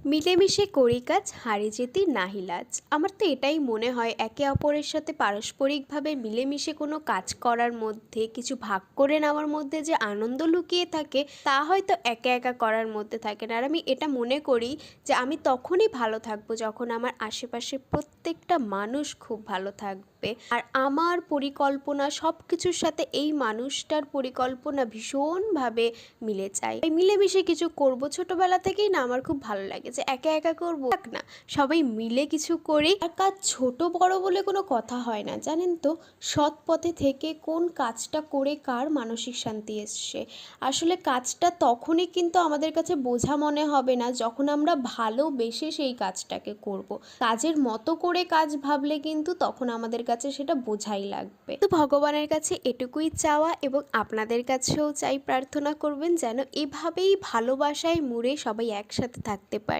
মিলেমিশে করি কাজ হারে যেতি নাহি লাজ। আমার তো এটাই মনে হয় একে অপরের সাথে পারস্পরিকভাবে মিলেমিশে কোনো কাজ করার মধ্যে কিছু ভাগ করে নেওয়ার মধ্যে যে আনন্দ লুকিয়ে থাকে তা হয়তো একা একা করার মধ্যে থাকে না। আর আমি এটা মনে করি যে আমি তখনই ভালো থাকবো যখন আমার আশেপাশে প্রত্যেকটা মানুষ খুব ভালো থাকবে আর আমার পরিকল্পনা সব কিছুর সাথে এই মানুষটার পরিকল্পনা ভীষণভাবে মিলে যায়। এই মিলেমিশে কিছু করব ছোটবেলা থেকেই না আমার খুব ভালো লাগে যে একা একা করবো না, সবাই মিলে কিছু করি। আর কাজ ছোট বড় বলে কোনো কথা হয় না, জানেন তো? সৎ পথে থেকে কোন কাজটা করে কার মানসিক শান্তি এসছে, আসলে কাজটা তখনই কিন্তু আমাদের কাছে বোঝা মনে হবে না যখন আমরা ভালোবেসে সেই কাজটাকে করব। কাজের মতো করে কাজ ভাবলে কিন্তু তখন আমাদের কাছে সেটা বোঝাই লাগবে। তো ভগবানের কাছে এটুকুই চাওয়া এবং আপনাদের কাছেও চাই, প্রার্থনা করবেন যেন এভাবেই ভালোবাসায় মুড়ে সবাই একসাথে থাকতে পারে।